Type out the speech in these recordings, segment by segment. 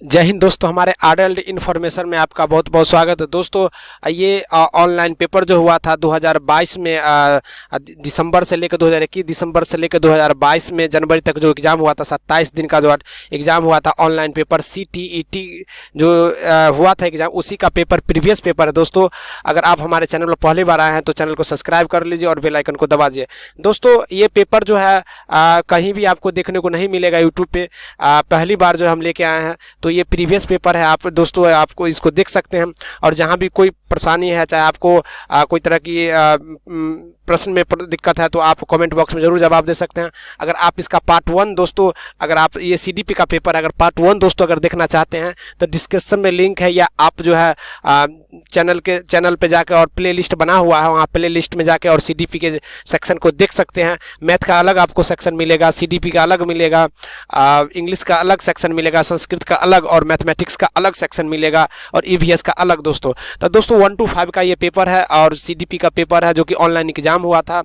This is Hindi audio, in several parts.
जय हिंद दोस्तों, हमारे अडल्ट इन्फॉर्मेशन में आपका बहुत बहुत स्वागत है। दोस्तों ये ऑनलाइन पेपर जो हुआ था 2022 में, दिसंबर से लेकर 2021 दिसंबर से लेकर 2022 में जनवरी तक जो एग्ज़ाम हुआ था, 27 दिन का जो एग्ज़ाम हुआ था ऑनलाइन पेपर CTET जो हुआ था एग्ज़ाम, उसी का पेपर प्रीवियस पेपर है। दोस्तों अगर आप हमारे चैनल पर पहली बार आए हैं तो चैनल को सब्सक्राइब कर लीजिए और बेल आइकन को दबा दीजिए। दोस्तों ये पेपर जो है कहीं भी आपको देखने को नहीं मिलेगा यूट्यूब पे, पहली बार जो हम लेके आए हैं। तो ये प्रीवियस पेपर है, आप दोस्तों आपको इसको देख सकते हैं। और जहां भी कोई परेशानी है, चाहे आपको कोई तरह की प्रश्न में दिक्कत है, तो आप कमेंट बॉक्स में जरूर जवाब दे सकते हैं। अगर आप इसका पार्ट 1 दोस्तों, अगर आप ये CDP का पेपर अगर पार्ट 1 दोस्तों अगर देखना चाहते हैं तो डिस्क्रिप्शन में लिंक है, या आप जो है चैनल पे जाकर और प्ले लिस्ट बना हुआ है, वहाँ प्ले लिस्ट में जाके और CDP के सेक्शन को देख सकते हैं। मैथ का अलग आपको सेक्शन मिलेगा, CDP का अलग मिलेगा, इंग्लिश का अलग सेक्शन मिलेगा, संस्कृत का अलग और मैथमेटिक्स का अलग सेक्शन मिलेगा, और EVS का अलग दोस्तों। तो दोस्तों 1 to 5 का ये पेपर है और CDP का पेपर है जो कि ऑनलाइन एग्जाम हुआ था,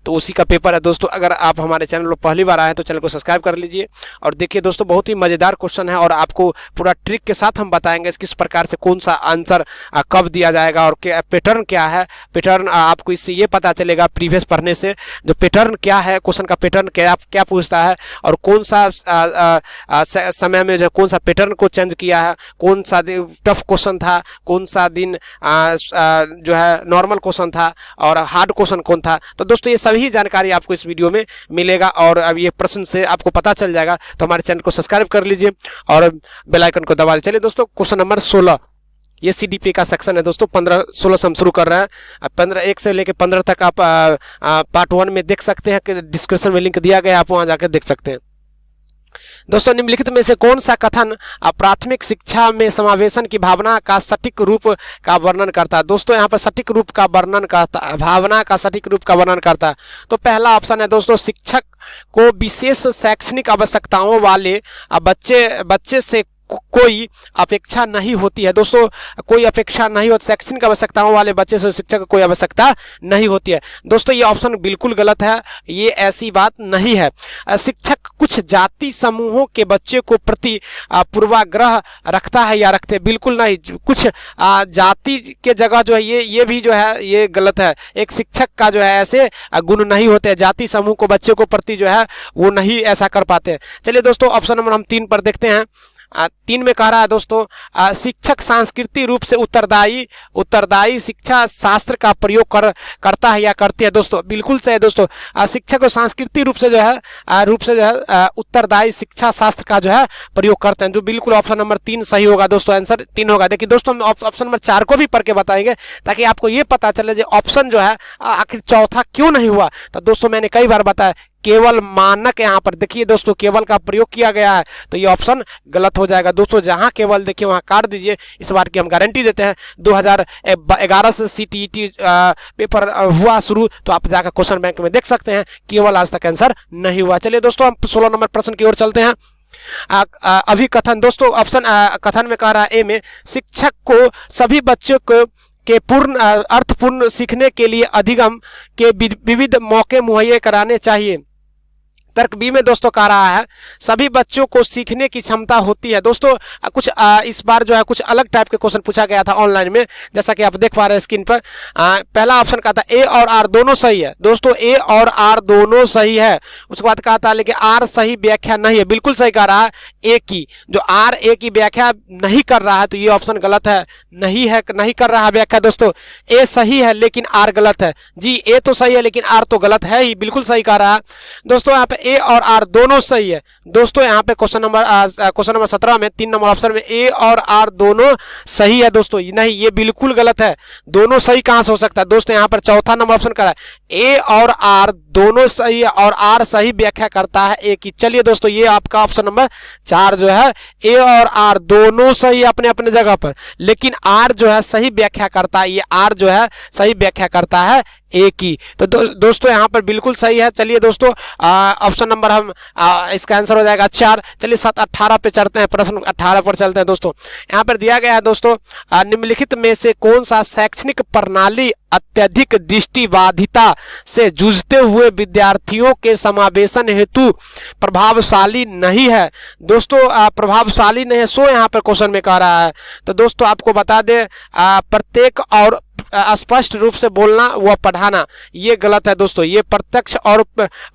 तो उसी का पेपर है दोस्तों। अगर आप हमारे चैनल पर पहली बार आए तो चैनल को सब्सक्राइब कर लीजिए और देखिए दोस्तों, बहुत ही मज़ेदार क्वेश्चन है और आपको पूरा ट्रिक के साथ हम बताएंगे किस प्रकार से कौन सा आंसर कब दिया जाएगा और क्या पैटर्न क्या है। पैटर्न आपको इससे ये पता चलेगा प्रीवियस पढ़ने से, जो पैटर्न क्या है, क्वेश्चन का पैटर्न क्या पूछता है और कौन सा समय में जो कौन सा पैटर्न को चेंज किया है, कौन सा टफ क्वेश्चन था, कौन सा दिन जो है नॉर्मल क्वेश्चन था और हार्ड क्वेश्चन कौन था। तो दोस्तों ये सभी जानकारी आपको इस वीडियो में मिलेगा और अब ये प्रश्न से आपको पता चल जाएगा। तो हमारे चैनल को सब्सक्राइब कर लीजिए और बेल आइकन को दबा दीजिए। चलिए दोस्तों, क्वेश्चन नंबर 16, ये CDP का सेक्शन है दोस्तों। 15-16 से हम शुरू कर रहे हैं। 1 से लेकर 15 तक आप पार्ट 1 में देख सकते हैं कि डिस्क्रिप्शन में लिंक दिया गया है, आप वहां जाकर देख सकते हैं। दोस्तों निम्नलिखित में से कौन सा कथन प्राथमिक शिक्षा में समावेशन की भावना का सटीक रूप का वर्णन करता है। दोस्तों यहाँ पर सटीक रूप का वर्णन करता है, भावना का सटीक रूप का वर्णन करता है। तो पहला ऑप्शन है दोस्तों, शिक्षक को विशेष शैक्षणिक आवश्यकताओं वाले बच्चे से कोई अपेक्षा नहीं होती है। दोस्तों कोई अपेक्षा नहीं होती, शैक्षणिक आवश्यकताओं वाले बच्चे से शिक्षक को कोई आवश्यकता नहीं होती है। दोस्तों ये ऑप्शन बिल्कुल गलत है, ये ऐसी बात नहीं है। शिक्षक कुछ जाति समूहों के बच्चे को प्रति पूर्वाग्रह रखता है या रखते, बिल्कुल नहीं। कुछ जाति के जगह जो है ये भी जो है ये गलत है। एक शिक्षक का जो है ऐसे गुण नहीं होते, जाति समूह को बच्चे को प्रति जो है वो नहीं ऐसा कर पाते हैं। चलिए दोस्तों ऑप्शन नंबर हम 3 पर देखते हैं। 3 में कह रहा है दोस्तों, शिक्षक सांस्कृतिक रूप से उत्तरदायी शिक्षा शास्त्र का प्रयोग करता है या करती है। दोस्तों बिल्कुल सही है दोस्तों, शिक्षक को सांस्कृतिक रूप से जो है उत्तरदायी शिक्षा शास्त्र का जो है प्रयोग करते हैं, जो बिल्कुल ऑप्शन नंबर 3 सही होगा दोस्तों। आंसर 3 होगा। देखिए दोस्तों हम ऑप्शन नंबर 4 को भी पढ़ के बताएंगे ताकि आपको ये पता चले जो ऑप्शन जो है आखिर चौथा क्यों नहीं हुआ। तो दोस्तों मैंने कई बार बताया, केवल मानक यहाँ पर देखिए दोस्तों केवल का प्रयोग किया गया है, तो ये ऑप्शन गलत हो जाएगा दोस्तों। जहां केवल देखिए वहां काट दीजिए, इस बार की हम गारंटी देते हैं। 2011 से CTET पेपर हुआ शुरू, तो आप जाकर क्वेश्चन बैंक में देख सकते हैं, केवल आज तक आंसर नहीं हुआ। चलिए दोस्तों हम 16 नंबर प्रश्न की ओर चलते हैं। अभी कथन दोस्तों, ऑप्शन कथन में कह रहा है A में, शिक्षक को सभी बच्चों को के पूर्ण अर्थपूर्ण सीखने के लिए अधिगम के विविध मौके मुहैया कराने चाहिए। तर्क B में दोस्तों कह रहा है, सभी बच्चों को सीखने की क्षमता होती है। दोस्तों कुछ इस बार जो है कुछ अलग टाइप के क्वेश्चन पूछा गया था ऑनलाइन में, जैसा कि आप देख पा रहे हैं स्क्रीन पर। पहला ऑप्शन कहा था A और R दोनों सही है। दोस्तों A और R दोनों सही है। उसके बाद कहा था लेकिन R सही व्याख्या नहीं है, बिल्कुल सही कह रहा है A की, जो R A की व्याख्या नहीं कर रहा है, तो ये ऑप्शन गलत है, नहीं कर रहा है व्याख्या। दोस्तों A सही है लेकिन R गलत है जी। A तो सही है लेकिन R तो गलत है ही, बिल्कुल सही कह रहा है दोस्तों। यहाँ पे A और R दोनों सही है दोस्तों। यहाँ पे क्वेश्चन नंबर 17 में 3 नंबर ऑप्शन में A और R दोनों सही है दोस्तों। नहीं, ये बिल्कुल गलत है, दोनों सही कहां से हो सकता है दोस्तों। यहाँ पर चौथा नंबर ऑप्शन कर रहा है A और R दोनों सही है और R सही व्याख्या करता है A की। चलिए दोस्तों ये आपका ऑप्शन नंबर 4 जो है, A और R दोनों सही अपने अपने जगह पर, लेकिन R जो है सही व्याख्या करता है, ये R जो है सही व्याख्या करता है A की। तो दोस्तों यहाँ पर बिल्कुल सही है। चलिए दोस्तों ऑप्शन नंबर हम इसका आंसर हो जाएगा 4। चलिए 18 पे चलते हैं, प्रश्न 18 पर चलते हैं दोस्तों। यहाँ पर दिया गया है दोस्तों, निम्नलिखित में से कौन सा शैक्षणिक प्रणाली अत्यधिक दृष्टिबाधिता से जूझते हुए विद्यार्थियों के समावेशन हेतु प्रभावशाली नहीं है। दोस्तों प्रभावशाली नहीं है, सो यहाँ पर क्वेश्चन में कह रहा है। तो दोस्तों आपको बता दें प्रत्येक और स्पष्ट रूप से बोलना व पढ़ाना ये गलत है दोस्तों। ये प्रत्यक्ष और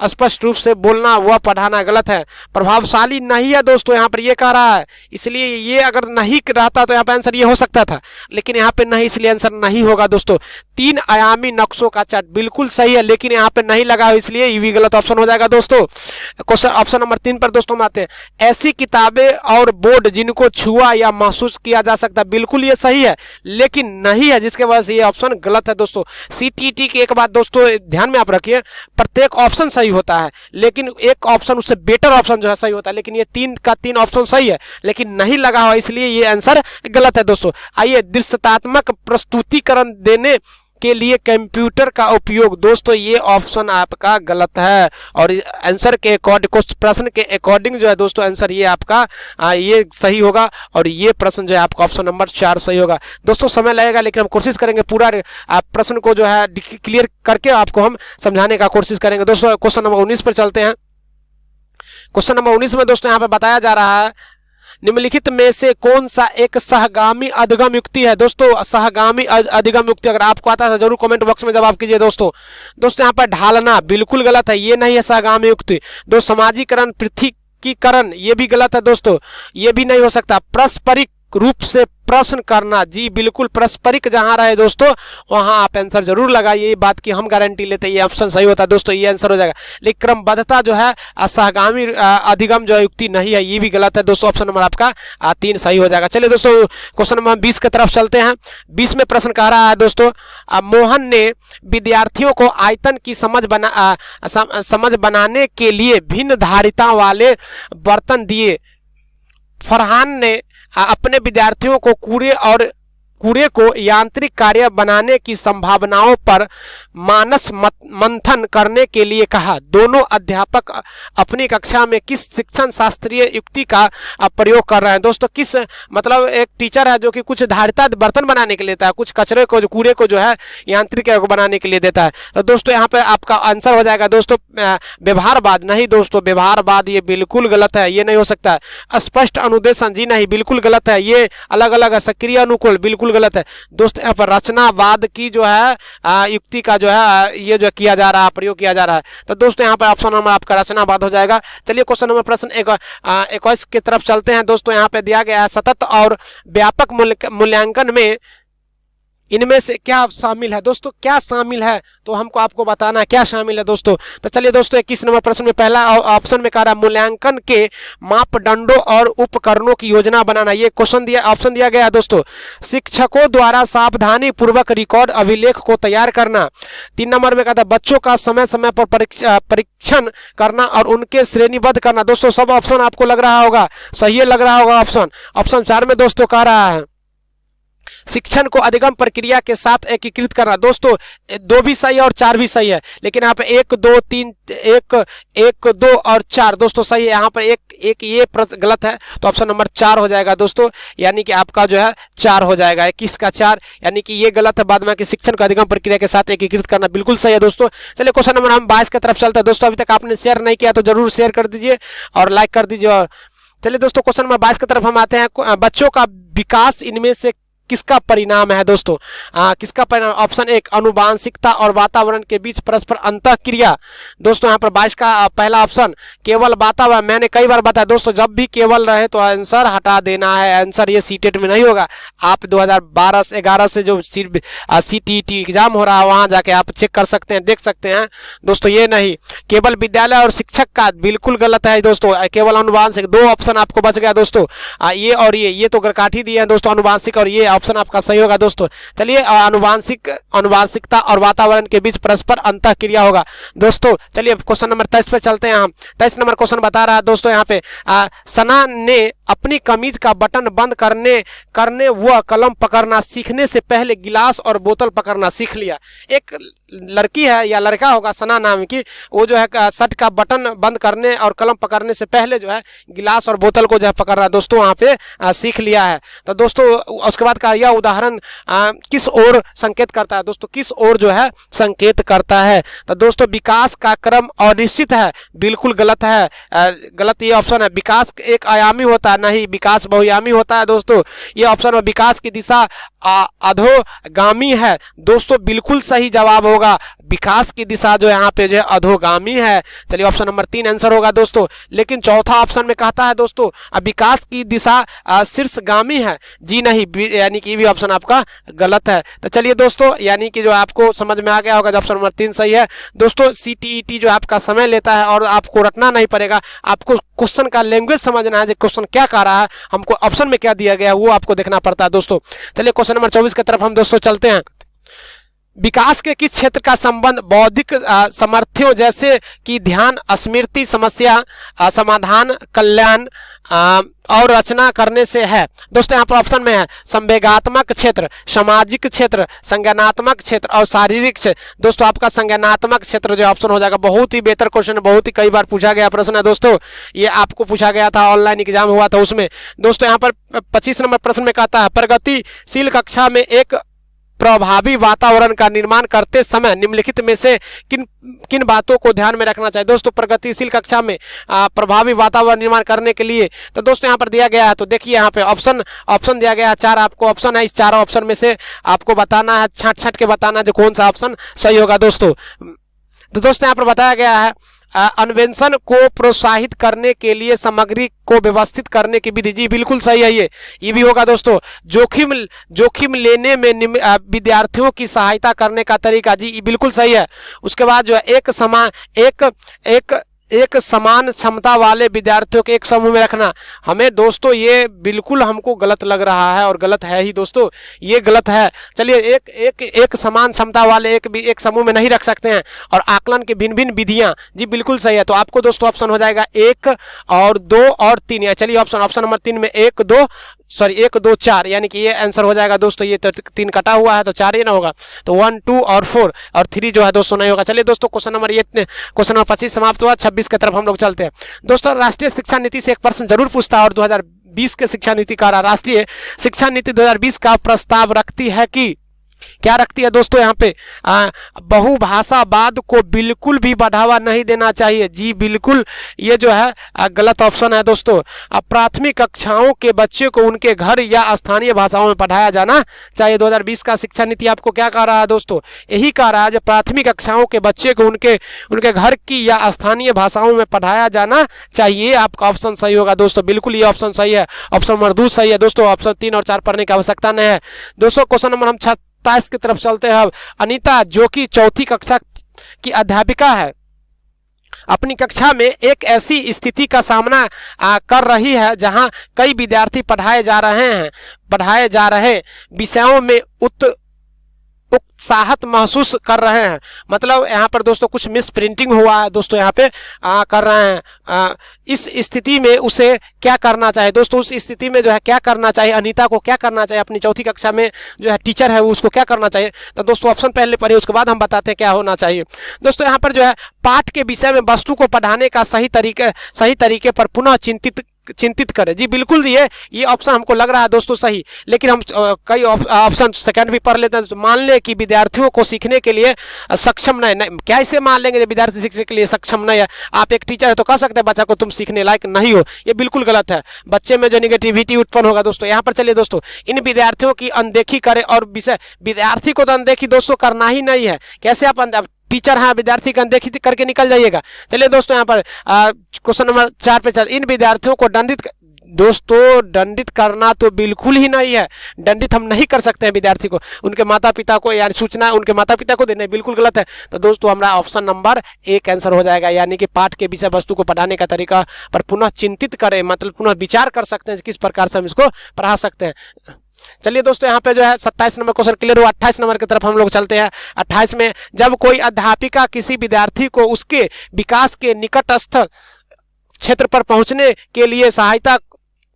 स्पष्ट रूप से बोलना व पढ़ाना गलत है, प्रभावशाली नहीं है दोस्तों, यहाँ पर ये कह रहा है। इसलिए ये अगर नहीं रहता तो यहाँ पे आंसर ये हो सकता था, लेकिन यहाँ पे नहीं, इसलिए आंसर नहीं होगा दोस्तों। 3 आयामी नक्शों का चार्ट बिल्कुल सही है, लेकिन यहाँ पे नहीं लगा, इसलिए ये भी गलत ऑप्शन हो जाएगा दोस्तों। क्वेश्चन ऑप्शन नंबर 3 पर दोस्तों हम आते हैं। ऐसी किताबें और बोर्ड जिनको छुआ या महसूस किया जा सकता है, बिल्कुल ये सही है, लेकिन नहीं है, जिसके वजह से ये ऑप्शन गलत है दोस्तों। सीटीटी की एक बात दोस्तों ध्यान में आप रखिए, प्रत्येक ऑप्शन सही होता है, लेकिन एक ऑप्शन उससे बेटर ऑप्शन जो है सही होता है, लेकिन ये 3 का 3 ऑप्शन सही है, लेकिन नहीं लगा हुआ, इसलिए ये आंसर गलत है दोस्तों। आइए, दृश्यात्मक प्रस्तुतिकरण देने के लिए कंप्यूटर का उपयोग, दोस्तों ये ऑप्शन आपका गलत है, और आंसर के अकॉर्डिंग, प्रश्न के अकॉर्डिंग जो है दोस्तों आंसर ये आपका ये सही होगा, और ये प्रश्न जो है आपका ऑप्शन नंबर 4 सही होगा। दोस्तों समय लगेगा, लेकिन हम कोशिश करेंगे पूरा प्रश्न को जो है क्लियर करके आपको हम समझाने का कोशिश करेंगे। दोस्तों क्वेश्चन नंबर 19 पर चलते हैं। क्वेश्चन नंबर 19 में दोस्तों यहाँ पे बताया जा रहा है, निम्नलिखित में से कौन सा एक सहगामी अधिगम युक्ति है। दोस्तों सहगामी अधिगम युक्ति अगर आपको आता है जरूर कमेंट बॉक्स में जवाब कीजिए दोस्तों। यहाँ पर ढालना बिल्कुल गलत है, ये नहीं है सहगामी युक्ति। समाजीकरण, पृथकीकरण ये भी गलत है दोस्तों, ये भी नहीं हो सकता। पारस्परिक रूप से प्रश्न करना, जी बिल्कुल, पारस्परिक जहां रहे दोस्तों वहां आप आंसर जरूर लगाइए, ये बात की हम गारंटी लेते हैं, ये ऑप्शन सही होता है दोस्तों, ये आंसर हो जाएगा। लेकिन क्रमबद्धता जो है सहगामी अधिगम जो युक्ति नहीं है, ये भी गलत है दोस्तों, ऑप्शन नंबर आपका 3 सही हो जाएगा। चलिए दोस्तों क्वेश्चन नंबर 20 की तरफ चलते हैं। 20 में प्रश्न कह रहा है दोस्तों, मोहन ने विद्यार्थियों को आयतन की समझ बनाने के लिए भिन्न धारिता वाले बर्तन दिए। फरहान ने अपने विद्यार्थियों को कूड़े को यांत्रिक कार्य बनाने की संभावनाओं पर मानस मंथन करने के लिए कहा। दोनों अध्यापक अपनी कक्षा में किस शिक्षण शास्त्रीय युक्ति का प्रयोग कर रहे हैं। दोस्तों किस, मतलब एक टीचर है जो कि कुछ धारिता बर्तन बनाने के लिए देता है, कुछ कचरे को, कूड़े को जो है यांत्रिक बनाने के लिए देता है। तो दोस्तों यहाँ पे आपका आंसर हो जाएगा दोस्तों व्यवहारवाद। नहीं दोस्तों, व्यवहारवाद ये बिल्कुल गलत है, ये नहीं हो सकता है। स्पष्ट अनुदेशन, जी नहीं, बिल्कुल गलत है, ये अलग अलग है। सक्रिय अनुकूल बिल्कुल गलत है दोस्तों। यहाँ पर रचनावाद की जो है युक्ति का जो है ये जो किया जा रहा है, प्रयोग किया जा रहा है। तो दोस्तों यहाँ पर ऑप्शन नंबर आपका रचनावाद हो जाएगा। चलिए क्वेश्चन नंबर प्रश्न 21 की तरफ चलते हैं दोस्तों। यहाँ पे दिया गया है, सतत और व्यापक मूल्यांकन में इनमें से क्या शामिल है। दोस्तों क्या शामिल है तो हमको आपको बताना है क्या शामिल है दोस्तों। तो चलिए दोस्तों 21 नंबर प्रश्न में पहला ऑप्शन में कह रहा है मूल्यांकन के मापदंडों और उपकरणों की योजना बनाना। ये क्वेश्चन दिया, ऑप्शन दिया गया है दोस्तों। शिक्षकों द्वारा सावधानी पूर्वक रिकॉर्ड अभिलेख को तैयार करना। 3 नंबर में कहता है बच्चों का समय समय पर परीक्षण करना और उनके श्रेणीबद्ध करना। दोस्तों सब ऑप्शन आपको लग रहा होगा सही लग रहा होगा ऑप्शन। ऑप्शन 4 में दोस्तों कह रहा है शिक्षण को अधिगम प्रक्रिया के साथ एकीकृत करना। दोस्तों 2 भी सही है और 4 भी सही है, लेकिन यहाँ पे 1 2 3 1 2 और 4 दोस्तों सही है। यहाँ पर एक ये गलत है, तो ऑप्शन नंबर 4 हो जाएगा दोस्तों, यानी कि आपका जो है 4 हो जाएगा। 21 का 4 यानी कि ये गलत है। बाद में कि शिक्षण को अधिगम प्रक्रिया के साथ एकीकृत करना बिल्कुल सही है दोस्तों। चलिए क्वेश्चन नंबर हम 22 की तरफ चलते हैं दोस्तों। अभी तक आपने शेयर नहीं किया तो जरूर शेयर कर दीजिए और लाइक कर दीजिए। और चलिए दोस्तों क्वेश्चन नंबर 22 की तरफ हम आते हैं। बच्चों का विकास इनमें से किसका परिणाम है दोस्तों। किसका परिणाम। ऑप्शन 1 अनुवांशिकता और वातावरण के बीच परस्पर अंतःक्रिया। दोस्तों यहाँ पर 22 का पहला ऑप्शन केवल वातावरण। मैंने कई बार बताया दोस्तों जब भी केवल रहे तो आंसर हटा देना है, आंसर ये सीटेट में नहीं होगा। आप 2012-11 से जो सीटीटी एग्जाम हो रहा है वहां जाके आप चेक कर सकते हैं, देख सकते हैं दोस्तों। ये नहीं, केवल विद्यालय और शिक्षक का बिल्कुल गलत है दोस्तों। केवल अनुवांशिक 2 ऑप्शन आपको बच गया दोस्तों। ये और ये तो गरकाठी दिए हैं दोस्तों अनुवांशिक, और ये ऑप्शन आपका सही होगा दोस्तों। चलिए अनुवांशिकता और वातावरण के बीच परस्पर अंतःक्रिया होगा दोस्तों। चलिए क्वेश्चन नंबर 23 पे चलते हैं हम। 23 नंबर क्वेश्चन बता रहा है दोस्तों यहाँ पे सना ने अपनी कमीज का बटन बंद करने व कलम पकड़ना सीखने से पहले गिलास और बोतल पकड़ना सीख लिया। एक लड़की है या लड़का होगा सना नाम की, वो जो है शर्ट का बटन बंद करने और कलम पकड़ने से पहले जो है गिलास और बोतल को जो है पकड़ना दोस्तों वहाँ पे सीख लिया है। तो दोस्तों उसके बाद का यह उदाहरण किस ओर संकेत करता है दोस्तों, किस ओर जो है संकेत करता है? तो दोस्तों विकास का क्रम अनिश्चित है, बिल्कुल गलत है, गलत ये ऑप्शन है। विकास एक आयामी होता है, नहीं, विकास बहुआयामी होता है दोस्तों। ये ऑप्शन में विकास की दिशा अधोगामी है दोस्तों, बिल्कुल सही जवाब होगा। विकास की दिशा जो यहाँ पे जो है अधोगामी है। चलिए ऑप्शन नंबर 3 आंसर होगा दोस्तों। लेकिन चौथा ऑप्शन में कहता है दोस्तों विकास की दिशा शीर्षगामी है, जी नहीं, यानी कि ये भी ऑप्शन आपका गलत है। तो चलिए दोस्तों, यानी कि जो आपको समझ में आ गया होगा, ऑप्शन नंबर 3 सही है दोस्तों। CTET जो आपका समय लेता है और आपको रटना नहीं पड़ेगा, आपको क्वेश्चन का लैंग्वेज समझना है, क्वेश्चन क्या कह रहा है, हमको ऑप्शन में क्या दिया गया है वो आपको देखना पड़ता है दोस्तों। चलिए क्वेश्चन नंबर 24 की तरफ हम दोस्तों चलते हैं। विकास के किस क्षेत्र का संबंध बौद्धिक सामर्थ्यों जैसे कि ध्यान, स्मृति, समस्या समाधान, कल्याण और रचना करने से है? दोस्तों यहाँ पर ऑप्शन में है संवेगात्मक क्षेत्र, सामाजिक क्षेत्र, संज्ञानात्मक क्षेत्र और शारीरिक क्षेत्र। दोस्तों आपका संज्ञानात्मक क्षेत्र जो ऑप्शन हो जाएगा। बहुत ही बेहतर क्वेश्चन है, बहुत ही कई बार पूछा गया प्रश्न है दोस्तों, ये आपको पूछा गया था, ऑनलाइन एग्जाम हुआ था उसमें दोस्तों। यहाँ पर 25 नंबर प्रश्न में कहता है प्रगतिशील कक्षा में एक प्रभावी वातावरण का निर्माण करते समय निम्नलिखित में से किन किन बातों को ध्यान में रखना चाहिए? दोस्तों प्रगतिशील कक्षा में प्रभावी वातावरण निर्माण करने के लिए तो दोस्तों यहाँ पर दिया गया है, तो देखिए यहाँ पे ऑप्शन दिया गया है, 4 आपको ऑप्शन है। इस 4 ऑप्शन में से आपको बताना है, छांट के बताना है जो कौन सा ऑप्शन सही होगा दोस्तों। तो दोस्तों यहाँ पर बताया गया है अन्वेषण को प्रोत्साहित करने के लिए सामग्री को व्यवस्थित करने की विधि, जी बिल्कुल सही है, ये भी होगा दोस्तों। जोखिम लेने में विद्यार्थियों की सहायता करने का तरीका, जी बिल्कुल सही है। उसके बाद जो है एक समान क्षमता वाले विद्यार्थियों के एक समूह में रखना, हमें दोस्तों ये बिल्कुल हमको गलत लग रहा है और गलत है ही दोस्तों, ये गलत है। चलिए एक समान क्षमता वाले एक समूह में नहीं रख सकते हैं। और आकलन की भिन्न भिन्न विधियां, जी बिल्कुल सही है। तो आपको दोस्तों ऑप्शन हो जाएगा 1 और 2 और 3। चलिए ऑप्शन नंबर 3 में 1 2 4, यानी कि ये आंसर हो जाएगा दोस्तों। ये तो 3 कटा हुआ है तो 4 ही ना होगा, तो 1 2 और 4 और 3 जो है दोस्तों नहीं होगा। चलिए दोस्तों क्वेश्चन नंबर 25 समाप्त हुआ। 26 की तरफ हम लोग चलते हैं दोस्तों। राष्ट्रीय शिक्षा नीति से एक प्रश्न जरूर पूछता है और 2020 के शिक्षा नीति का राष्ट्रीय शिक्षा नीति 2020 का प्रस्ताव रखती है कि क्या रखती है दोस्तों? यहाँ पे बहुभाषावाद को बिल्कुल भी बढ़ावा नहीं देना चाहिए, जी बिल्कुल ये जो है गलत ऑप्शन है दोस्तों। प्राथमिक कक्षाओं के बच्चे को उनके घर या स्थानीय भाषाओं में पढ़ाया जाना चाहिए। 2020 का शिक्षा नीति आपको क्या कह रहा है दोस्तों? यही कह रहा है जो प्राथमिक कक्षाओं के बच्चे को उनके घर की या स्थानीय भाषाओं में पढ़ाया जाना चाहिए। आपका ऑप्शन सही होगा दोस्तों, बिल्कुल ये ऑप्शन सही है। ऑप्शन नंबर 2 सही है दोस्तों। ऑप्शन 3 और 4 पढ़ने की आवश्यकता नहीं है दोस्तों। क्वेश्चन नंबर हम 27 की तरफ चलते हैं। अनीता जो कि 4th कक्षा की अध्यापिका है, अपनी कक्षा में एक ऐसी स्थिति का सामना कर रही है जहां कई विद्यार्थी पढ़ाए जा रहे विषयों में उत्साहत महसूस कर रहे हैं। मतलब यहाँ पर दोस्तों कुछ मिस प्रिंटिंग हुआ है दोस्तों, यहाँ पे कर रहे हैं। इस स्थिति में उसे क्या करना चाहिए दोस्तों? उस स्थिति में जो है क्या करना चाहिए? अनीता को क्या करना चाहिए? अपनी 4th कक्षा में जो है टीचर है उसको क्या करना चाहिए? तो दोस्तों ऑप्शन पहले पढ़िए, उसके बाद हम बताते हैं क्या होना चाहिए दोस्तों। यहाँ पर जो है पाठ के विषय में वस्तु को पढ़ाने का सही तरीके पर पुनः चिंतित करें, जी बिल्कुल ये ऑप्शन हमको लग रहा है दोस्तों सही। लेकिन हम कई ऑप्शन सेकंड भी पढ़ लेते हैं। तो मान ले कि विद्यार्थियों को सीखने के लिए सक्षम नहीं, क्या इसे मान लेंगे जब विद्यार्थी सीखने के लिए सक्षम नहीं है? आप एक टीचर है तो कह सकते हैं बच्चा को तुम सीखने लायक नहीं हो, ये बिल्कुल गलत है। बच्चे में जो निगेटिविटी उत्पन्न होगा दोस्तों। यहाँ पर चलिए दोस्तों, इन विद्यार्थियों की अनदेखी करें और विद्यार्थी को तो अनदेखी दोस्तों करना ही नहीं है। कैसे आप टीचर हैं विद्यार्थी की अनदेखी करके निकल जाइएगा? चलिए दोस्तों यहाँ पर क्वेश्चन नंबर 4 पे चल। इन विद्यार्थियों को दंडित करना तो बिल्कुल ही नहीं है। दंडित हम नहीं कर सकते हैं विद्यार्थी को, उनके माता पिता को यानी सूचना उनके माता पिता को देने, बिल्कुल गलत है। तो दोस्तों हमारा ऑप्शन नंबर 1 आंसर हो जाएगा, यानी कि पाठ के विषय वस्तु को पढ़ाने का तरीका पर पुनः चिंतित करें, मतलब पुनः विचार कर सकते हैं किस प्रकार से हम इसको पढ़ा सकते हैं। चलिए दोस्तों यहाँ पे जो है 27 नंबर क्वेश्चन क्लियर हुआ। 28 नंबर की तरफ हम लोग चलते हैं। 28 में जब कोई अध्यापिका किसी विद्यार्थी को उसके विकास के निकटस्थ क्षेत्र पर पहुंचने के लिए सहायता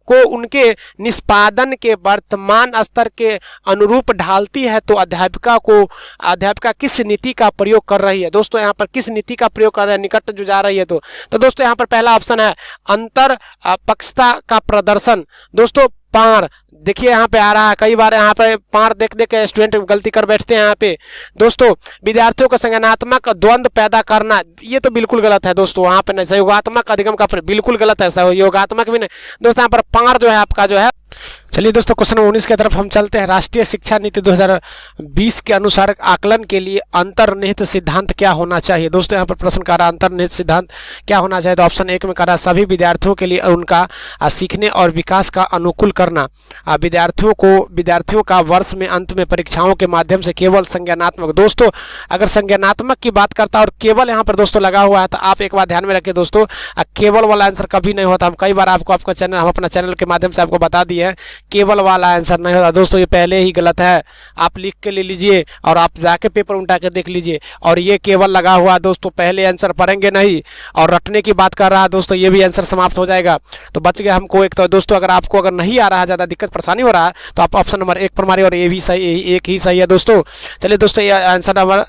को उनके निष्पादन के वर्तमान स्तर के अनुरूप ढालती है तो अध्यापिका किस नीति का प्रयोग कर रही है? दोस्तों यहाँ पर किस नीति का प्रयोग कर रहे हैं? निकट जो जा रही है तो दोस्तों यहाँ पर पहला ऑप्शन है अंतर पक्षता का प्रदर्शन। दोस्तों पार, देखिए यहाँ पे आ रहा है, कई बार यहाँ पे पार देख देख के स्टूडेंट गलती कर बैठते हैं यहाँ पे। दोस्तों विद्यार्थियों का संज्ञानात्मक द्वंद्व पैदा करना, ये तो बिल्कुल गलत है दोस्तों, वहाँ पे नहीं, सहयोगात्मक अधिगम का बिल्कुल गलत है, सहयोगात्मक भी नहीं दोस्तों, यहाँ पर पार जो है आपका जो है। चलिए दोस्तों क्वेश्चन 19 की तरफ हम चलते हैं। राष्ट्रीय शिक्षा नीति 2020 के अनुसार आकलन के लिए अंतर्निहित सिद्धांत क्या होना चाहिए। दोस्तों यहाँ पर प्रश्न कर रहा है अंतर्निहित सिद्धांत क्या होना चाहिए, तो ऑप्शन 1 में कर रहा है सभी विद्यार्थियों के लिए उनका सीखने और विकास का अनुकूल करना। विद्यार्थियों का वर्ष में अंत में परीक्षाओं के माध्यम से केवल संज्ञानात्मक, दोस्तों अगर संज्ञानात्मक की बात करता है और केवल यहाँ पर दोस्तों लगा हुआ है तो आप एक बात ध्यान में रखिए दोस्तों, केवल वाला आंसर कभी नहीं होता। हम कई बार आपको आपका चैनल, हम अपना चैनल के माध्यम से आपको बता दिए हैं केवल वाला आंसर नहीं होता दोस्तों, ये पहले ही गलत है। आप लिख के ले लीजिए और आप जाके पेपर उल्टा के देख लीजिए, और ये केवल लगा हुआ दोस्तों, पहले आंसर पढ़ेंगे नहीं और रटने की बात कर रहा है दोस्तों, ये भी आंसर समाप्त हो जाएगा। तो बच गया हमको एक। तो दोस्तों अगर आपको अगर नहीं आ रहा है, ज़्यादा दिक्कत परेशानी हो रहा है, तो आप ऑप्शन नंबर 1 पर मारिए और ये भी सही, एक ही सही है दोस्तों। चलिए दोस्तों ये आंसर नंबर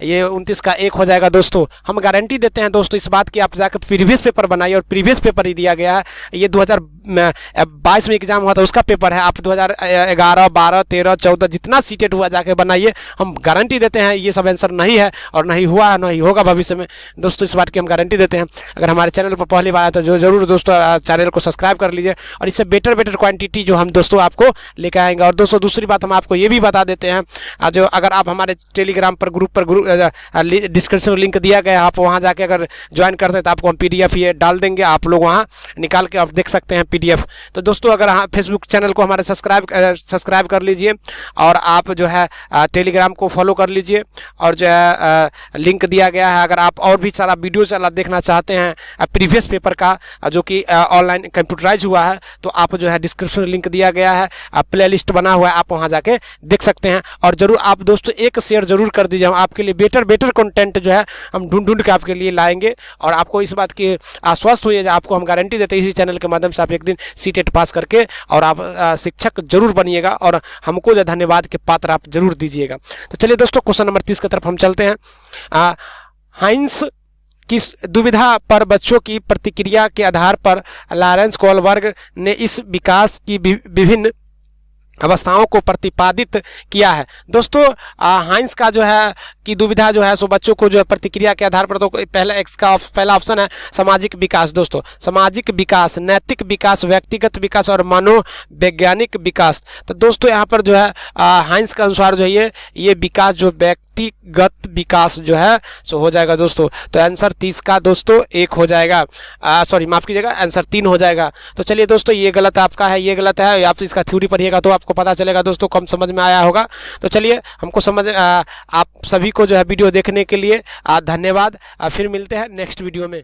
ये 29 का 1 हो जाएगा दोस्तों। हम गारंटी देते हैं दोस्तों इस बात की, आप जाकर प्रीवियस पेपर बनाइए, और प्रीवियस पेपर ही दिया गया है, ये 2022 में एग्जाम हुआ था उसका पेपर है। आप 2011, 12, 13, 14 जितना सीटेट हुआ जाके बनाइए, हम गारंटी देते हैं ये सब आंसर नहीं है और नहीं हुआ है, नहीं होगा भविष्य में दोस्तों, इस बात की हम गारंटी देते हैं। अगर हमारे चैनल पर पहली बार आए तो जरूर दोस्तों चैनल को सब्सक्राइब कर लीजिए, और इससे बेटर क्वांटिटी जो हम दोस्तों आपको लेकर आएंगे। और दोस्तों दूसरी बात हम आपको ये भी बता देते हैं, जो अगर आप हमारे टेलीग्राम पर ग्रुप डिस्क्रिप्शन लिंक दिया गया, आप वहाँ जाके अगर ज्वाइन करते हैं तो आपको हम PDF ये डाल देंगे, आप लोग वहाँ निकाल के आप देख सकते हैं PDF। तो दोस्तों अगर हाँ फेसबुक चैनल को हमारे सब्सक्राइब कर लीजिए, और आप जो है टेलीग्राम को फॉलो कर लीजिए, और जो है लिंक दिया गया है। अगर आप और भी सारा वीडियो चला देखना चाहते हैं प्रीवियस पेपर का जो कि ऑनलाइन कंप्यूटराइज हुआ है, तो आप जो है डिस्क्रिप्शन लिंक दिया गया है, प्लेलिस्ट बना हुआ है, आप वहाँ जाके देख सकते हैं। और जरूर आप दोस्तों एक शेयर जरूर कर दीजिए, हम आपके लिए बेटर कंटेंट जो है हम ढूंढ के आपके लिए लाएंगे। और आपको इस बात की आश्वस्त हुई है, आपको हम गारंटी देते हैं इसी चैनल के माध्यम से आप एक दिन सीटेट पास करके और आप शिक्षक जरूर बनिएगा, और हमको जो धन्यवाद के पात्र आप जरूर दीजिएगा। तो चलिए दोस्तों क्वेश्चन नंबर 30 की तरफ हम चलते हैं। हाइंस की दुविधा पर बच्चों की प्रतिक्रिया के आधार पर लॉरेंस कोलबर्ग ने इस विकास की विभिन्न अवस्थाओं को प्रतिपादित किया है। दोस्तों हाइंस का जो है कि दुविधा जो है सो बच्चों को जो है प्रतिक्रिया के आधार पर, तो पहला ऑप्शन है सामाजिक विकास। दोस्तों सामाजिक विकास, नैतिक विकास, व्यक्तिगत विकास और मनोवैज्ञानिक विकास। तो दोस्तों यहाँ पर जो है हाइंस के अनुसार जो है ये विकास जो व्यक्तिगत विकास जो है सो हो जाएगा दोस्तों। तो आंसर 30 का दोस्तों 1 हो जाएगा, सॉरी माफ कीजिएगा, आंसर 3 हो जाएगा। तो चलिए दोस्तों ये गलत आपका है, ये गलत है, आप इसका थ्योरी पढ़िएगा तो आपको पता चलेगा दोस्तों, कम समझ में आया होगा। तो चलिए हमको आप सभी को जो है वीडियो देखने के लिए धन्यवाद। फिर मिलते हैं नेक्स्ट वीडियो में।